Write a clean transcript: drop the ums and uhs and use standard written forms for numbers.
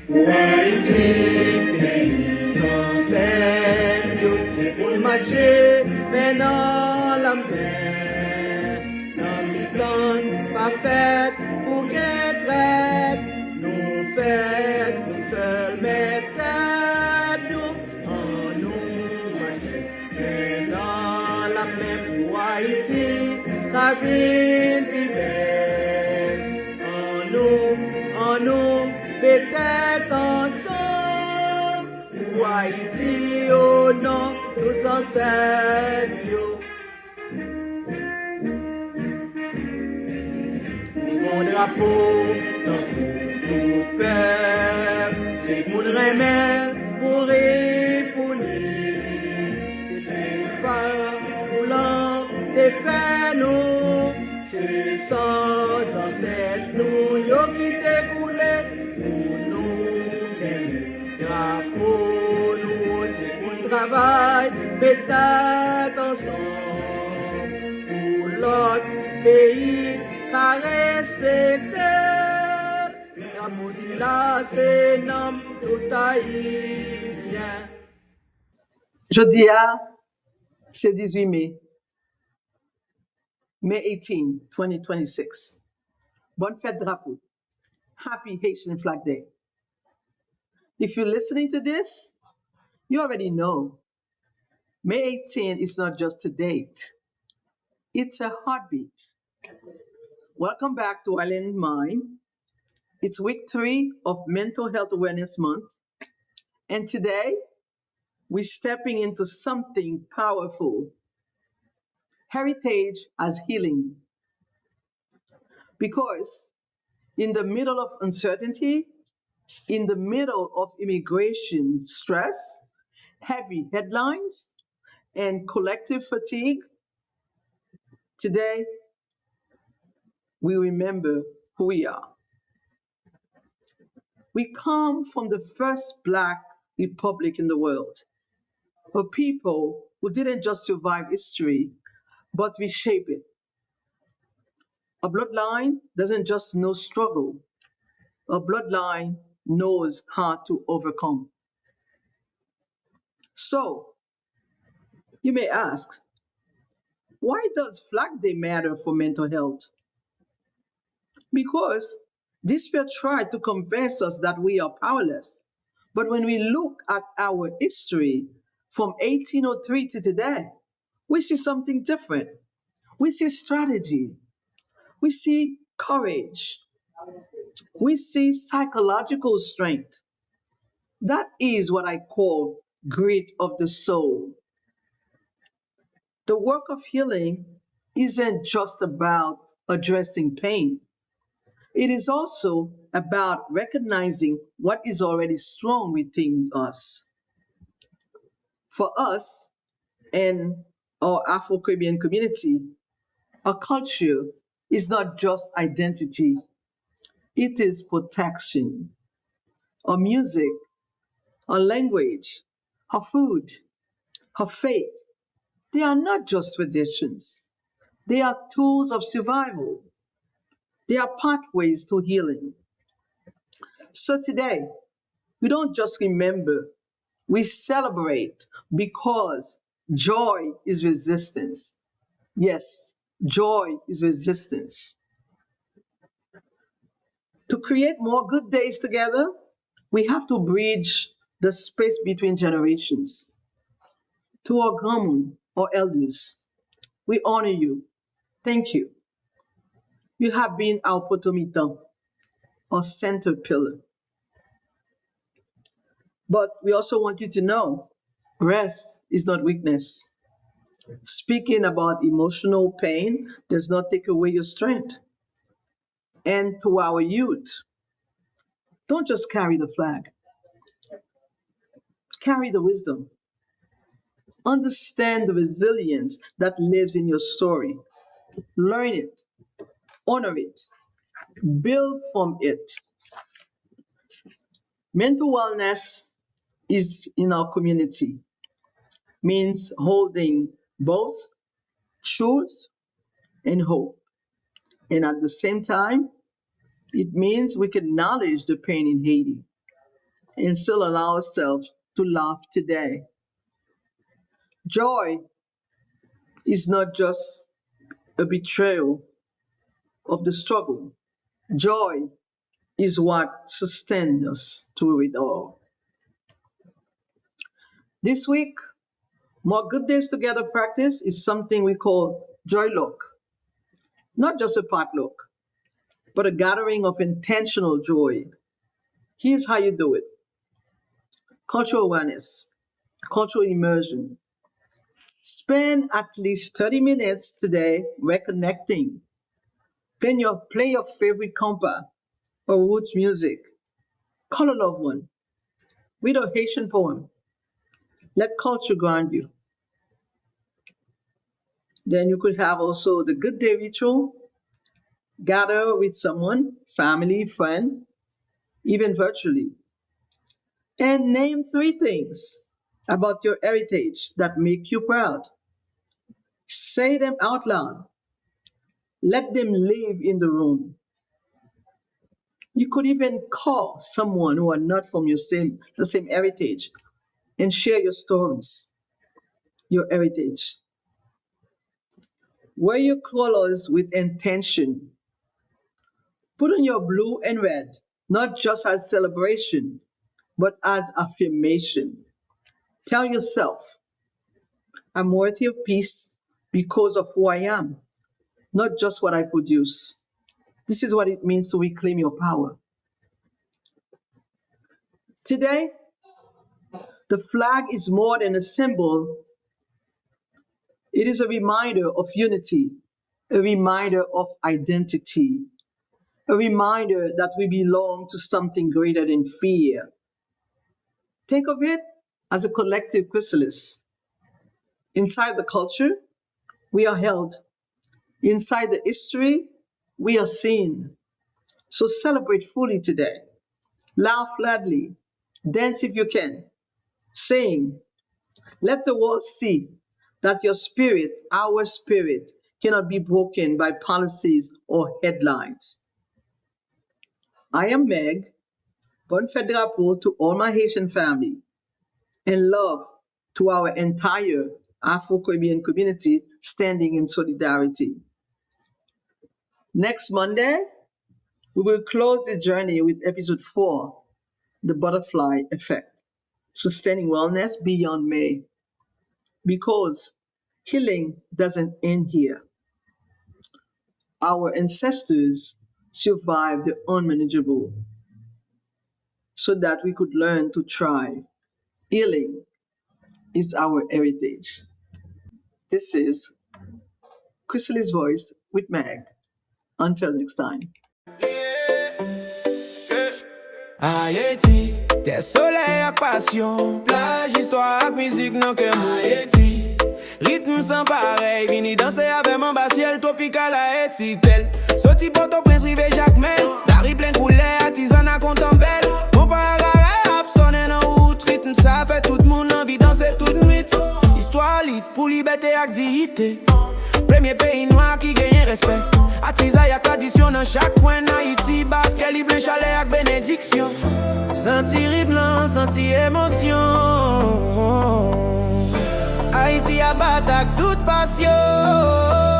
Haïti, Gerizon, c'est Dieu, pour le marché, mais dans la mer, dans mitan, pas fait pour qu'elle traite, nous fait nous seuls, mais nous, en nous marché, mais dans la mer pour Haïti, la ville vivait, en nous, peut-être ensemble, pour Haïti, au nom, tous ancêtres, mon drapeau, dans tout peuple, c'est mon remède, mourir pour lui, c'est pas roulant, c'est fait nous, c'est sans ancêtres, nous, yo qui t'écoulé, pour nous, quel drapeau, nous, c'est pour le travail, peut-être ensemble, pour l'autre pays, à respecter, la musique là, c'est nanm, tout haïtien. Jeudi, c'est 18 mai. May 18, 2026. Bòn Fèt Drapo. Happy Haitian Flag Day. If you're listening to this, you already know. May 18 is not just a date. It's a heartbeat. Welcome back to Island Mind. It's week 3 of Mental Health Awareness Month. And today, we're stepping into something powerful. Heritage as healing. Because in the middle of uncertainty, in the middle of immigration stress, heavy headlines, and collective fatigue, today, we remember who we are. We come from the first Black republic in the world, a people who didn't just survive history, but reshape it. A bloodline doesn't just know struggle. A bloodline knows how to overcome. So, you may ask, why does Flag Day matter for mental health? Because this fear tried to convince us that we are powerless. But when we look at our history from 1803 to today, we see something different. We see strategy. We see courage. We see psychological strength. That is what I call grit of the soul. The work of healing isn't just about addressing pain. It is also about recognizing what is already strong within us. For us and our Afro-Caribbean community, our culture is not just identity, it is protection. Our music, our language, our food, our faith, they are not just traditions. They are tools of survival. They are pathways to healing. So today, we don't just remember, we celebrate because joy is resistance. Yes, joy is resistance. To create more good days together, we have to bridge the space between generations. To our grandma, our elders, we honor you. Thank you. You have been our mitan, our center pillar. But we also want you to know, rest is not weakness. Speaking about emotional pain does not take away your strength. And to our youth, don't just carry the flag. Carry the wisdom. Understand the resilience that lives in your story. Learn it. Honor it. Build from it. Mental wellness is in our community, means holding both truth and hope. And at the same time, it means we can acknowledge the pain in Haiti. and still allow ourselves to laugh today. Joy is not just a betrayal of the struggle. Joy is what sustains us through it all. This week, more Good Days Together practice is something we call Joy Look. Not just a potluck, but a gathering of intentional joy. Here's how you do it: cultural awareness, cultural immersion. Spend at least 30 minutes today reconnecting. Play your favorite compa or roots music. Call a loved one. Read a Haitian poem. Let culture ground you. Then you could have also the good day ritual. Gather with someone, family, friend, even virtually. And name 3 things about your heritage that make you proud. Say them out loud. Let them live in the room. You could even call someone who are not from the same heritage and share your stories, your heritage. Wear your colors with intention. Put on your blue and red, not just as celebration, but as affirmation. Tell yourself, I'm worthy of peace because of who I am, not just what I produce. This is what it means to reclaim your power. Today, the flag is more than a symbol. It is a reminder of unity, a reminder of identity, a reminder that we belong to something greater than fear. Think of it as a collective chrysalis. Inside the culture, we are held. Inside the history, we are seen. So celebrate fully today. Laugh loudly. Dance if you can. Sing. Let the world see that your spirit, our spirit, cannot be broken by policies or headlines. I am Meg, Bòn Fèt Drapo to all my Haitian family, and love to our entire Afro-Caribbean community standing in solidarity. Next Monday, we will close the journey with episode 4, The Butterfly Effect, Sustaining Wellness Beyond May. Because healing doesn't end here. Our ancestors survived the unmanageable so that we could learn to thrive. Healing is our heritage. This is Chrysalis Voice with Meg. Until next time. Haïti, des soleils ak passion, plage, histoire ak musique nan ke mou. Haïti, rythme sans pareil, vini danser avec mon basiel tropical Haïti belle. Soti Port-au-Prince rive Jacmel, Paris plein couleur, artisan à Kontan belle. Mon paragare rap sonne nan out, rythme ça fait tout moun envie danser toute nuit. Histoire lit pour liberté ak dignité. Premier pays noir qui gagne respect. Artisan y'a tradition dans chaque coin d'Haïti. Bat Kelly blanc chalè ak bénédiction. Senti blanc, senti émotion. Haïti a bat ak toute passion.